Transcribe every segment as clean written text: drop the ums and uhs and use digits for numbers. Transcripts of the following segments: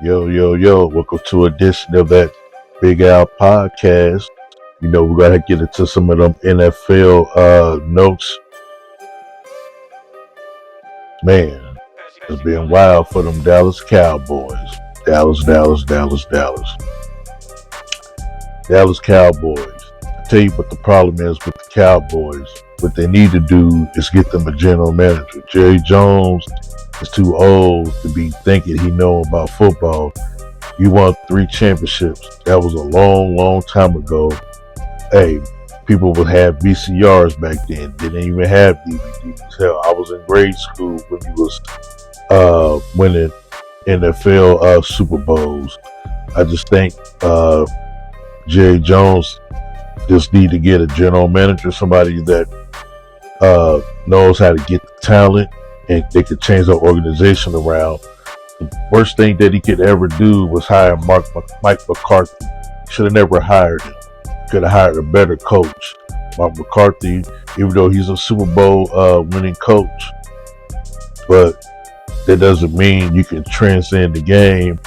Yo, yo, yo, welcome to edition of that Big Al podcast. We're going to get into some of them NFL notes. Man, it's been wild for them Dallas Cowboys. Dallas, Dallas, Dallas, Dallas. Dallas Cowboys. I tell you what the problem is with the Cowboys. What they need to do is get them a general manager. Jerry Jones is too old to be thinking he know about football. You won 3 championships. That was a long, long time ago. Hey, people would have VCRs back then. Didn't even have DVDs. Hell, I was in grade school when he was winning NFL Super Bowls. I just think Jerry Jones just need to get a general manager, somebody that knows how to get the talent and they could change the organization around. The worst thing that he could ever do was hire Mike McCarthy. Should have never hired him. Could have hired a better coach. Mike McCarthy, even though he's a Super Bowl winning coach, but that doesn't mean you can transcend the game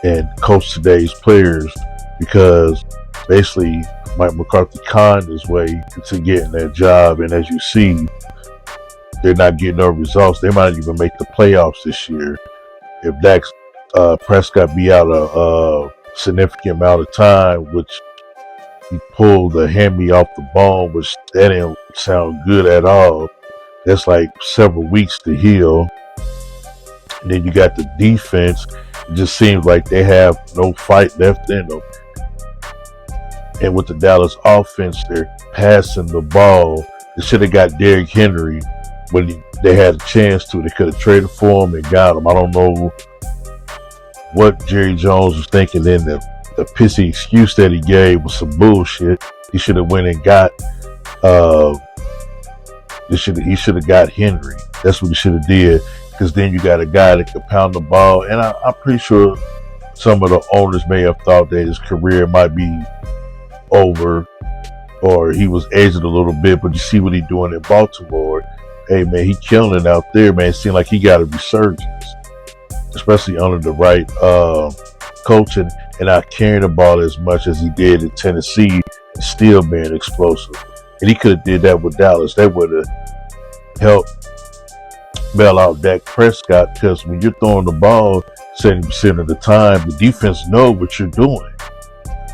and coach today's players, because basically Mike McCarthy conned his way into getting that job, and as you see, they're not getting no results. They might even make the playoffs this year if Dak Prescott be out a significant amount of time, which he pulled the hammy off the bone, which that didn't sound good at all. That's like several weeks to heal. And then you got the defense. It just seems like they have no fight left in them. And with the Dallas offense, they're passing the ball. They should have got Derrick Henry when they had a chance to. They could have traded for him and got him. I don't know what Jerry Jones was thinking. Then the pissy excuse that he gave was some bullshit. He should have went and got he should have got Henry. That's what he should have did, because then you got a guy that could pound the ball. And I'm pretty sure some of the owners may have thought that his career might be over or he was aged a little bit, but you see what he's doing in Baltimore. Hey man, he killing it out there, man. It seems like he got a resurgence, especially under the right coaching, and not carrying the ball as much as he did in Tennessee and still being explosive. And he could have did that with Dallas. That would have helped bail out Dak Prescott, because when you're throwing the ball 70% of the time, the defense know what you're doing.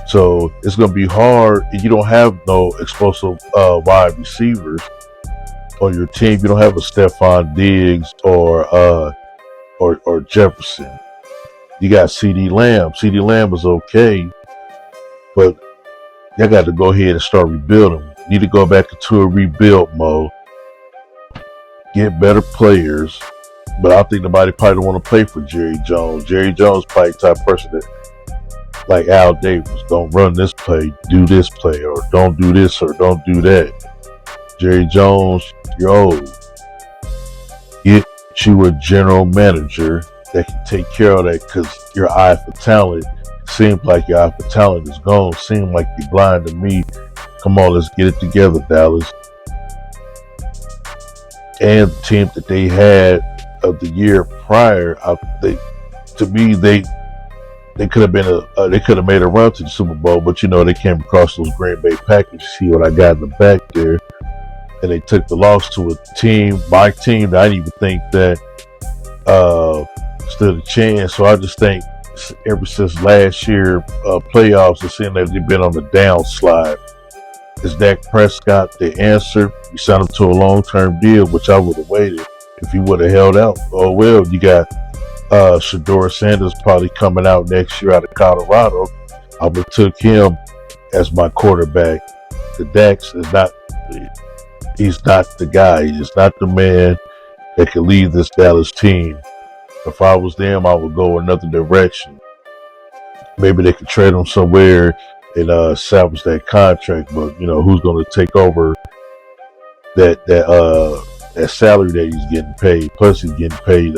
So it's going to be hard. You don't have no explosive wide receivers on your team. You don't have a Stephon Diggs or Jefferson. You got CeeDee Lamb. CeeDee Lamb is okay, but y'all got to go ahead and start rebuilding. You need to go back into a rebuild mode. Get better players. But I don't think nobody probably don't want to play for Jerry Jones. Jerry Jones probably the type of person that, like Al Davis, don't run this play, do this play, or don't do this or don't do that. Jerry Jones, you're old. Get you a general manager that can take care of that, because your eye for talent seems like your eye for talent is gone. Seems like you're blind to me. Come on, let's get it together, Dallas. And the team that they had of the year prior, they could have been they could have made a run to the Super Bowl, but they came across those Green Bay Packers. See what I got in the back there, and they took the loss to a team, my team, that I didn't even think that stood a chance. So I just think ever since last year playoffs, it seemed like they've been on the downslide. Is Dak Prescott the answer? You signed him to a long-term deal, which I would have waited if he would have held out. Oh well, you got Shedeur Sanders probably coming out next year out of Colorado. I would have took him as my quarterback. The Dax is not. He's not the guy. He's not the man that can lead this Dallas team. If I was them, I would go another direction. Maybe they could trade him somewhere and salvage that contract. But who's going to take over that salary that he's getting paid? Plus, he's getting paid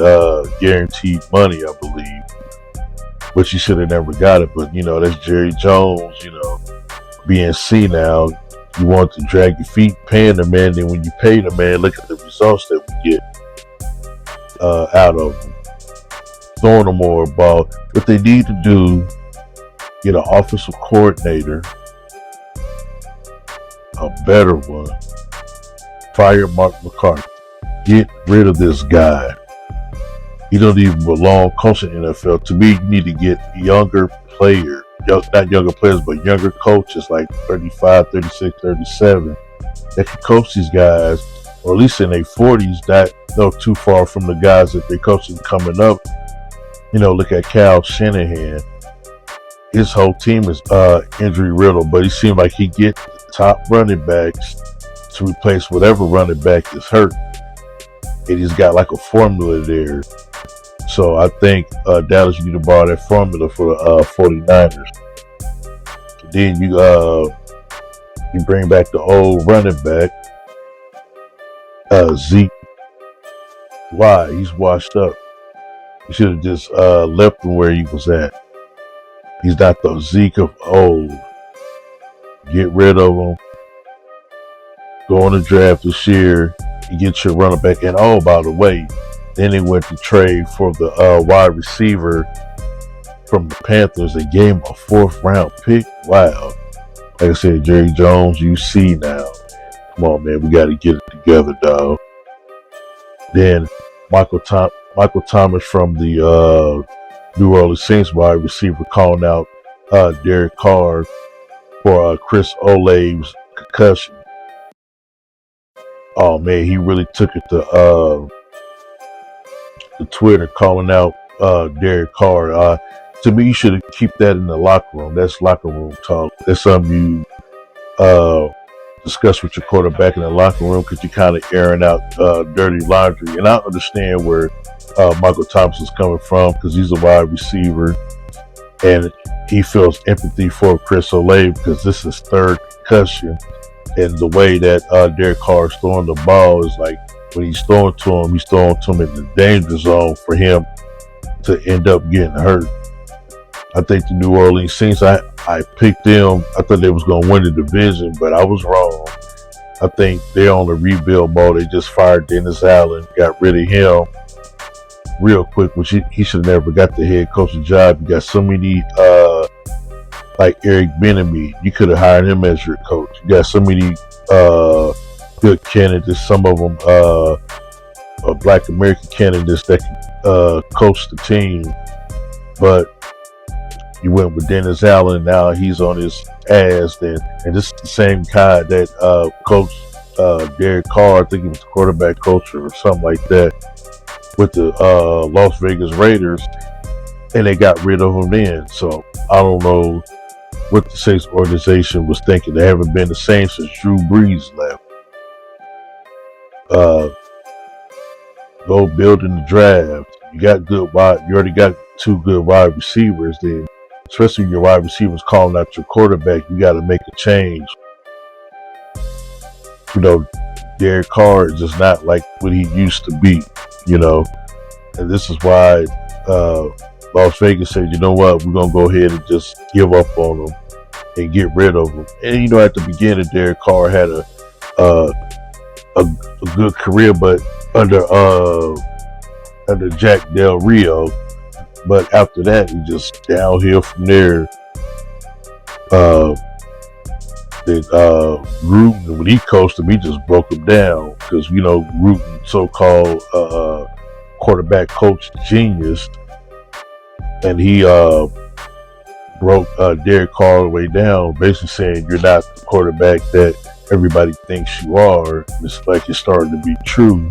guaranteed money, I believe, which he should have never got it. But that's Jerry Jones. Being senile, you want to drag your feet paying the man. Then when you pay the man, look at the results that we get out of him. throwing them more ball. What they need to do, get an offensive coordinator, a better one. Fire Mark McCarthy. Get rid of this guy. He don't even belong coaching NFL. To me, you need to get younger players, not younger players, but younger coaches like 35, 36, 37 that can coach these guys, or at least in their 40s, not too far from the guys that they're coaching coming up. Look at Kyle Shanahan. His whole team is injury riddled, but he seemed like he get the top running backs to replace whatever running back is hurt. And he's got like a formula there. So I think Dallas, you need to borrow that formula for the 49ers. Then you bring back the old running back, Zeke. Why? He's washed up. You should have just left him where he was at. He's not the Zeke of old. Get rid of him. Go on the draft this year. You get your running back. And by the way, then they went to trade for the wide receiver from the Panthers. They gave him a 4th round pick. Wow. Like I said, Jerry Jones, you see now. Come on, man. We got to get it together, dog. Then Michael Thomas from the New Orleans Saints wide receiver calling out Derek Carr for Chris Olave's concussion. Oh, man, he really took it to Twitter calling out Derek Carr. To me, you should keep that in the locker room. That's locker room talk. That's something you discuss with your quarterback in the locker room, because you're kind of airing out dirty laundry. And I understand where Michael Thomas is coming from, because he's a wide receiver and he feels empathy for Chris Olave because this is 3rd concussion. And the way that Derek Carr is throwing the ball is like, when he's throwing to him in the danger zone for him to end up getting hurt. I think the New Orleans Saints, I picked them. I thought they was going to win the division, but I was wrong. I think they're on the rebuild mode. They just fired Dennis Allen, got rid of him real quick, which he should have never got the head coaching job. You got so many, like Eric Bieniemy. You could have hired him as your coach. You got so many good candidates. Some of them Black American candidates that can coach the team, but you went with Dennis Allen. Now he's on his ass. And this is the same guy that coached Derek Carr. I think he was the quarterback coach or something like that with the Las Vegas Raiders, and they got rid of him then. So I don't know what the Saints organization was thinking. They haven't been the same since Drew Brees left. Go build in the draft. You already got 2 good wide receivers. Then, especially when your wide receivers calling out your quarterback, you got to make a change. Derek Carr is just not like what he used to be. And this is why Las Vegas said, you know what, we're gonna go ahead and just give up on him and get rid of him. And at the beginning, Derek Carr had a good career, but under Jack Del Rio. But after that, he just downhill from there. Gruden, when he coached him, he just broke him down because Gruden, so-called quarterback coach genius, and he broke Derek Carr all the way down, basically saying you're not the quarterback that everybody thinks you are. It's like it's starting to be true,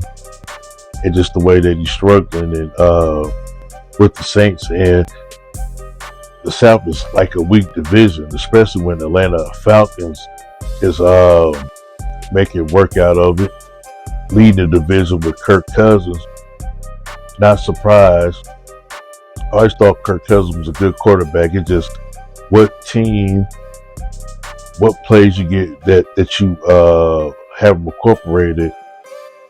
and just the way that he's struggling and with the Saints. And the South is like a weak division, especially when the Atlanta Falcons is making work out of it, leading the division with Kirk Cousins. Not surprised. I always thought Kirk Cousins was a good quarterback. It's just what plays you get that you have incorporated,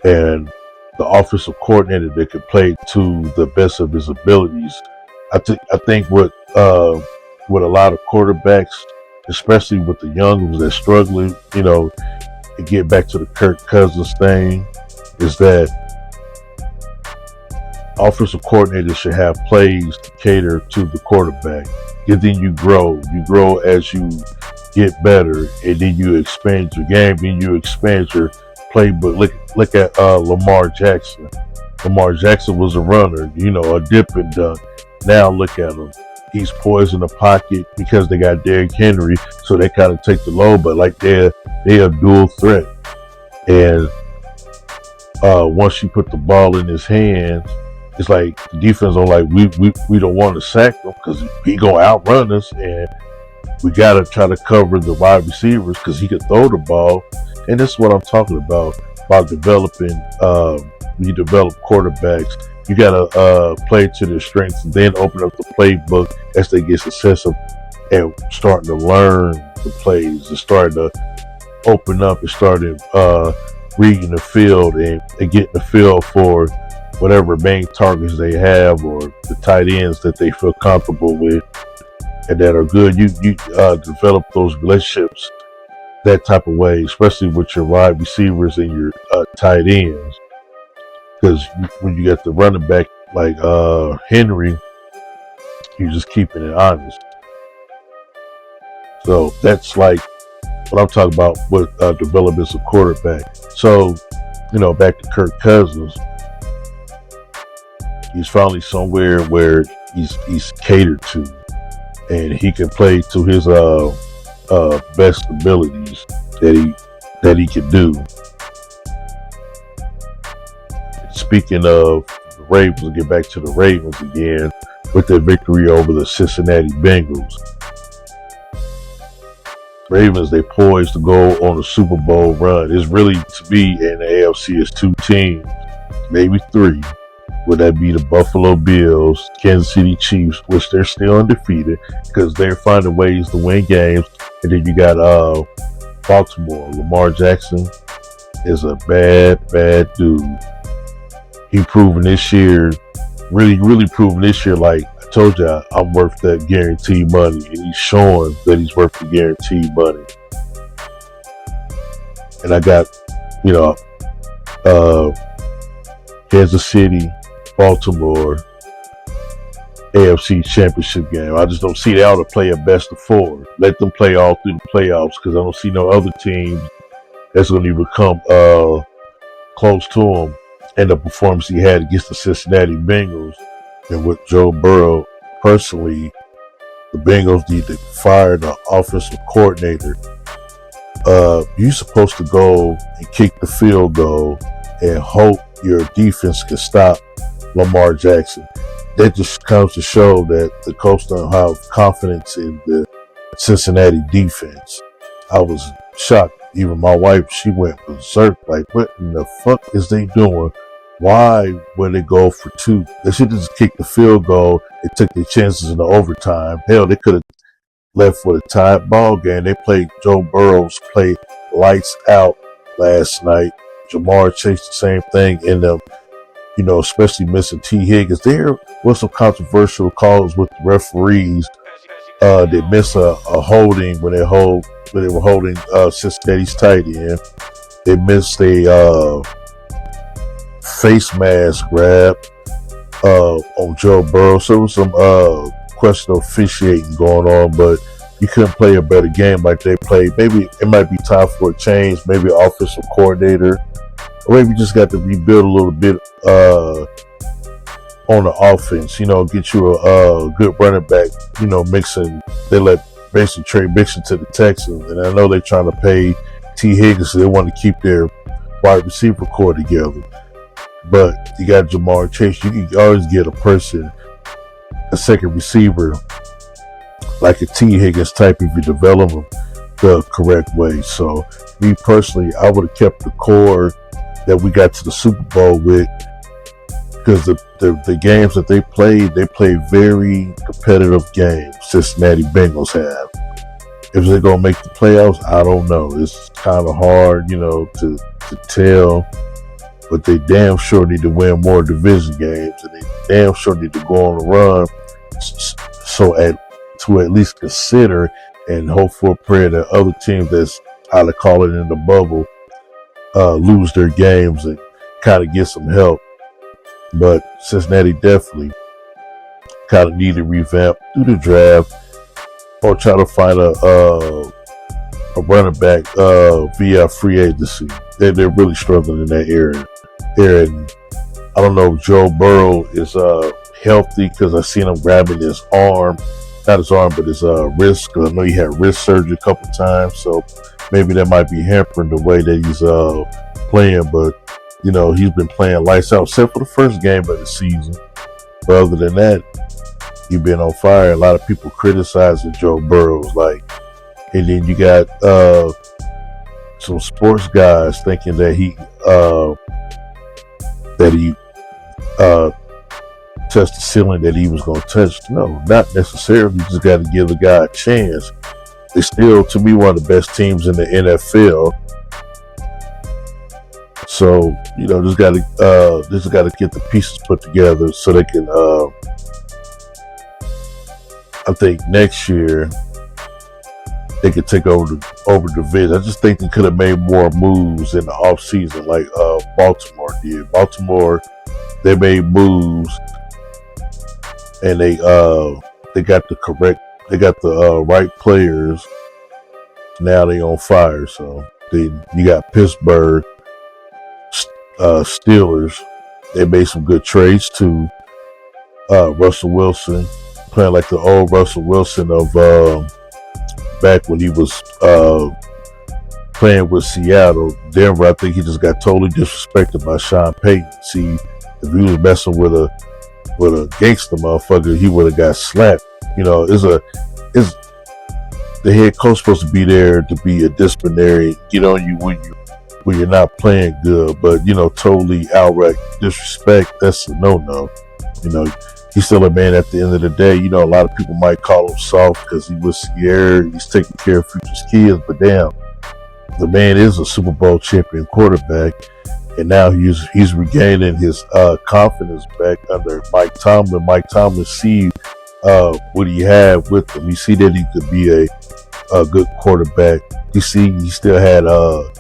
and the offensive coordinator that could play to the best of his abilities. I think with a lot of quarterbacks, especially with the young ones that struggling, to get back to the Kirk Cousins thing, is that Offensive coordinators should have plays to cater to the quarterback. And then you grow. You grow as you get better, and then you expand your game. Then you expand your playbook. Look at Lamar Jackson. Lamar Jackson was a runner, a dip and dunk. Now look at him. He's poised in the pocket because they got Derrick Henry, so they kind of take the load, but like they're a dual threat. And once you put the ball in his hands, it's like the defense are like, we don't want to sack him because he gonna outrun us, and we gotta try to cover the wide receivers because he can throw the ball. And this is what I'm talking about developing. When you develop quarterbacks, you gotta play to their strengths, and then open up the playbook as they get successful and starting to learn the plays and starting to open up and starting reading the field and getting the feel for whatever main targets they have or the tight ends that they feel comfortable with and that are good. You develop those relationships that type of way, especially with your wide receivers and your tight ends. Because when you get the running back like Henry, you're just keeping it honest. So that's like what I'm talking about with development as a quarterback. So, back to Kirk Cousins, he's finally somewhere where he's catered to, and he can play to his best abilities that he can do. Speaking of the Ravens, we'll get back to the Ravens again with their victory over the Cincinnati Bengals. Ravens, they poised to go on a Super Bowl run. It's really, to me, in the AFC, is two teams, maybe three. Would that be the Buffalo Bills, Kansas City Chiefs, which they're still undefeated because they're finding ways to win games. And then you got Baltimore. Lamar Jackson is a bad dude. He proven this year, really proven this year, like I told you, I'm worth that guaranteed money. And he's showing that he's worth the guaranteed money. And I got, Kansas City, Baltimore, AFC Championship game. I just don't see they ought to play a best of four. Let them play all through the playoffs because I don't see no other teams that's going to even come close to them. And the performance he had against the Cincinnati Bengals and with Joe Burrow, personally, the Bengals need to fire the offensive coordinator. You're supposed to go and kick the field goal and hope your defense can stop Lamar Jackson. That just comes to show that the coach don't have confidence in the Cincinnati defense. I was shocked. Even my wife, she went berserk. Like, what in the fuck is they doing? Why would they go for two? They should just kick the field goal and took their chances in the overtime. Hell, they could have left for the tied ball game. They played Joe Burrow's play lights out last night. Jamar Chase, the same thing in them, especially missing T. Higgins. There was some controversial calls with the referees. They missed a holding when they were holding Cincinnati's tight end. They missed a face mask grab on Joe Burrow. So there was some questionable officiating going on, but you couldn't play a better game like they played. Maybe it might be time for a change, maybe an offensive coordinator, or maybe you just got to rebuild a little bit on the offense, get you a good running back, mixing. They let basically trade Mixon to the Texans, and I know they're trying to pay T. Higgins, so they want to keep their wide receiver core together. But you got Jamar Chase. You can always get a second receiver, like a T. Higgins type if you develop them the correct way. So, me personally, I would have kept the core that we got to the Super Bowl with, because the games that they played very competitive games. Cincinnati Bengals have. If they're gonna make the playoffs, I don't know. It's kind of hard, to tell. But they damn sure need to win more division games, and they damn sure need to go on a run. So to at least consider and hope for a prayer that other teams that's how to call it in the bubble lose their games and kind of get some help But Cincinnati definitely kind of needed revamp through the draft or try to find a running back via free agency. They're really struggling in that area. And I don't know if Joe Burrow is healthy because I seen him grabbing his arm, not his arm, but his wrist. Because I know he had wrist surgery a couple times, so maybe that might be hampering the way that he's playing. But you know, he's been playing lights out, except for the first game of the season. But other than that, he's been on fire. A lot of people criticizing Joe Burrows, and then you got some sports guys thinking that he touched the ceiling that he was going to touch. No, not necessarily. You just got to give the guy a chance. They still, to me, one of the best teams in the NFL. So you know, just got to get the pieces put together so they can. I think next year they could take over the division. I just think they could have made more moves in the offseason like Baltimore did. Baltimore, they made moves and they got the right players. Now they on fire. So you got Pittsburgh Steelers. They made some good trades too. Russell Wilson playing like the old Russell Wilson of back when he was playing with Seattle. Denver, I think he just got totally disrespected by Sean Payton. See, if he was messing with a gangster motherfucker, he would have got slapped. You know, the head coach supposed to be there to be a disciplinary, get on you when you're not playing good, but you know, totally outright disrespect, that's a no. You know, he's still a man at the end of the day. You know, a lot of people might call him soft because he was Sierra, he's taking care of future's kids, but damn, the man is a Super Bowl champion quarterback, and now he's regaining his confidence back under Mike Tomlin. Mike Tomlin see what he had with him. You see that he could be a good quarterback. You see he still had a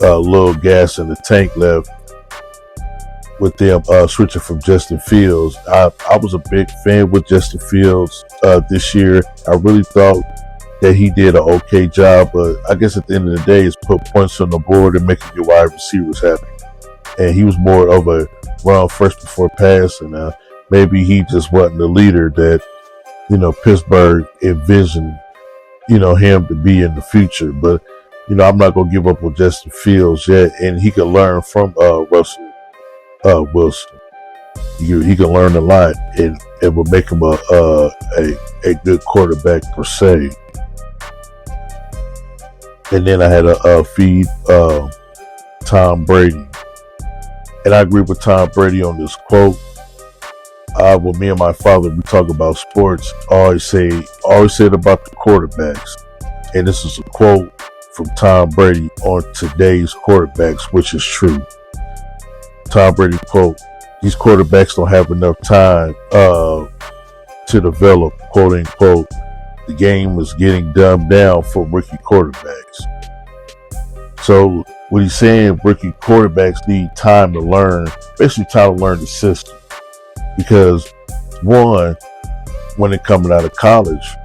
little gas in the tank left with them switching from Justin Fields. I was a big fan with Justin Fields this year. I really thought that he did an okay job, but I guess at the end of the day, it's put points on the board and making your wide receivers happy. And he was more of a run first before pass, and maybe he just wasn't the leader that, you know, Pittsburgh envisioned, you know, him to be in the future. But, you know, I'm not going to give up on Justin Fields yet, and he can learn from Russell Wilson. He can learn a lot, and it will make him a good quarterback per se. And then I had a feed Tom Brady, and I agree with Tom Brady on this quote. When me and my father, we talk about sports, I always said about the quarterbacks, and this is a quote from Tom Brady on today's quarterbacks, which is true. Tom Brady quote: "These quarterbacks don't have enough time to develop." "Quote unquote, the game is getting dumbed down for rookie quarterbacks." So what he's saying, rookie quarterbacks need time to learn, basically time to learn the system. Because one, when they're coming out of college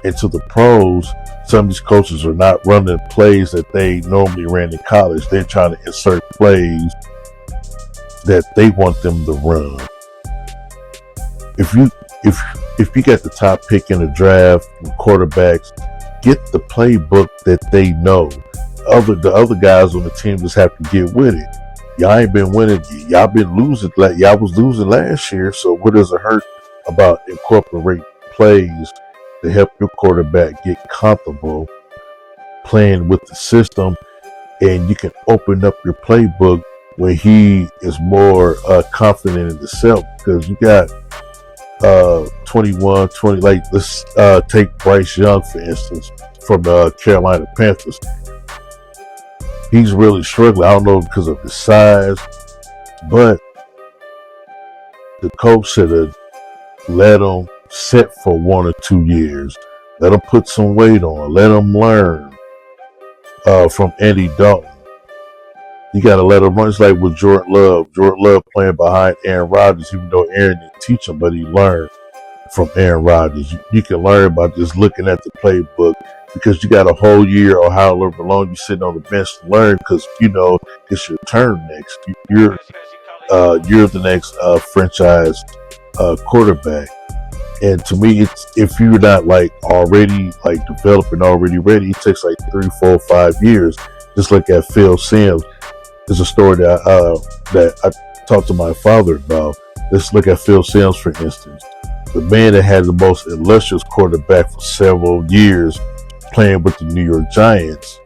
into the pros, some of these coaches are not running plays that they normally ran in college. They're trying to insert plays that they want them to run. If you get the top pick in the draft with quarterbacks, get the playbook that they know. The other guys on the team just have to get with it. Y'all ain't been winning. Y'all been losing. Y'all was losing last year. So what does it hurt about incorporate plays to help your quarterback get comfortable playing with the system, and you can open up your playbook when he is more confident in himself? Because you got 21, 20. Like let's take Bryce Young for instance from the Carolina Panthers. He's really struggling. I don't know because of his size, but the coach should have let him sit for 1 or 2 years. Let him put some weight on. Let him learn from Andy Dalton. You got to let him run. It's like with Jordan Love. Jordan Love playing behind Aaron Rodgers, even though Aaron didn't teach him, but he learned from Aaron Rodgers. You can learn by just looking at the playbook because you got a whole year or however long you sitting on the bench to learn because it's your turn next. You're the next franchise quarterback. And to me, it's if you're not like already like developing already ready, it takes like 3, 4, 5 years. Just look at Phil Simms. There's a story that I talked to my father about. Let's look at Phil Simms, for instance. The man that had the most illustrious quarterback for several years playing with the New York Giants.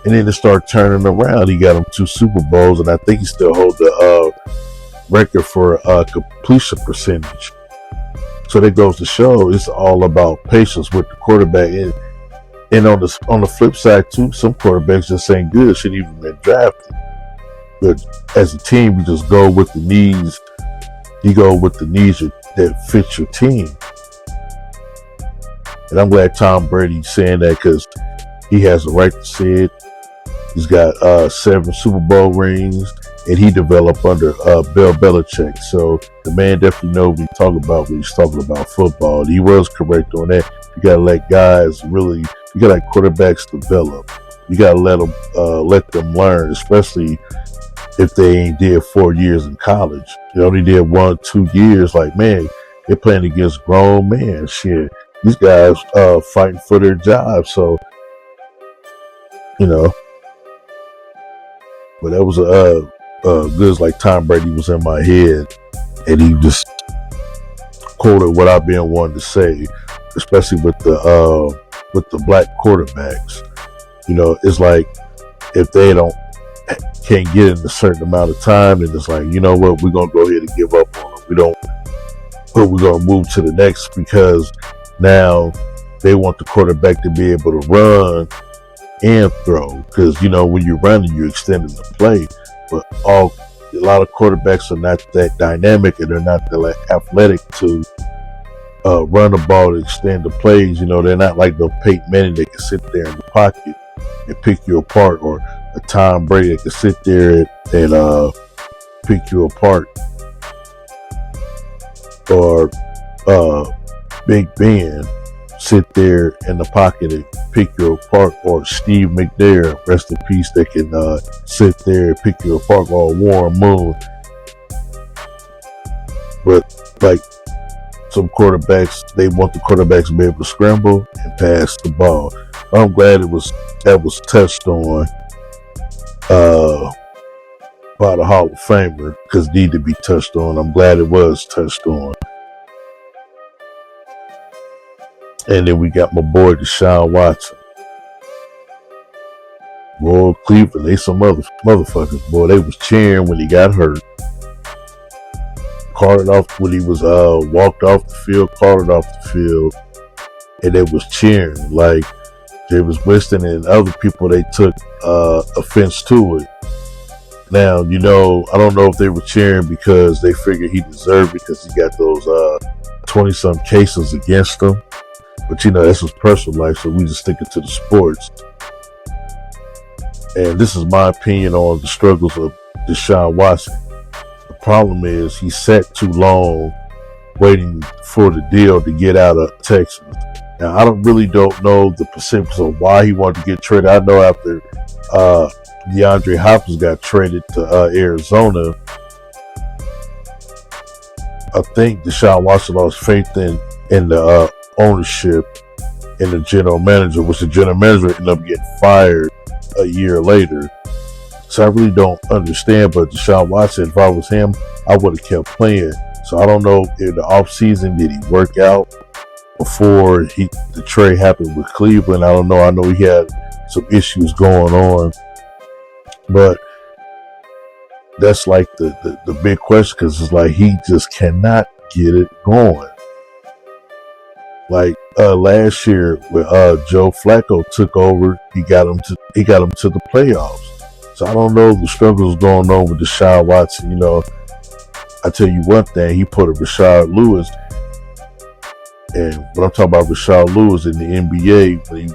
And then to start turning around, he got him 2 Super Bowls, and I think he still holds the record for completion percentage. So that goes to show it's all about patience with the quarterback. And on the flip side too, some quarterbacks just ain't good, shouldn't even been drafted. But as a team, you just go with the needs. You go with the needs that fit your team. And I'm glad Tom Brady's saying that because he has the right to say it. He's got 7 Super Bowl rings, and he developed under Bill Belichick. So the man definitely knows what he's talking about when he's talking about football. And he was correct on that. You gotta let guys really. You gotta let quarterbacks develop. You gotta let them learn, especially if they ain't did 4 years in college. They only did 1, 2 years. Like, man, they're playing against grown men. Shit, these guys fighting for their jobs. So but that was good. Like Tom Brady was in my head, and he just quoted what I've been wanting to say, especially with the black quarterbacks. It's like if they can't get in a certain amount of time, and it's like, you know what, we're gonna go ahead and give up on them. We're gonna move to the next because now they want the quarterback to be able to run and throw, because when you're running, you're extending the play. But a lot of quarterbacks are not that dynamic, and they're not that athletic to run the ball to extend the plays. They're not like the Peyton Manning that can sit there in the pocket and pick you apart, or a Tom Brady that can sit there and pick you apart, or Big Ben sit there in the pocket and pick you apart, or Steve McNair, rest in peace, that can sit there and pick you apart, or Warren Moon. But like some quarterbacks, they want the quarterbacks to be able to scramble and pass the ball. I'm glad that was touched on by the Hall of Famer, because it needed to be touched on. I'm glad it was touched on. And then we got my boy Deshaun Watson. Boy, Cleveland, they some motherfuckers. Boy, they was cheering when he got hurt. Carted off when he was walked off the field, carted off the field, and they was cheering. Like they was Winston and other people, they took offense to it. Now, I don't know if they were cheering because they figured he deserved it because he got those 20-some cases against him. But that's his personal life, so we just sticking to the sports. And this is my opinion on the struggles of Deshaun Watson. The problem is he sat too long waiting for the deal to get out of Texas. Now, I don't know the specifics of why he wanted to get traded. I know after DeAndre Hopkins got traded to Arizona, I think Deshaun Watson lost faith in the ownership and the general manager, which the general manager ended up getting fired a year later. So I really don't understand, but Deshaun Watson, if I was him, I would have kept playing. So I don't know in the off season, did he work out before the trade happened with Cleveland? I don't know. I know he had some issues going on, but that's like the big question, because it's like he just cannot get it going. Like last year when Joe Flacco took over, he got him to the playoffs. So I don't know the struggles going on with Deshaun Watson. I tell you one thing, he put a Rashard Lewis, and when I'm talking about Rashard Lewis in the NBA, when he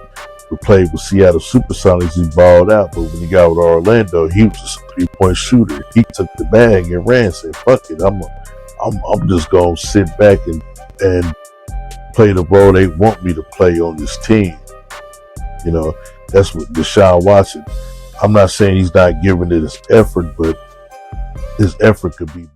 We played with Seattle Supersonics, he balled out, but when he got with Orlando, he was just a 3-point shooter. He took the bag and ran, said, fuck it, I'm just gonna sit back and play the role they want me to play on this team. You know, that's what Deshaun Watson. I'm not saying he's not giving it his effort, but his effort could be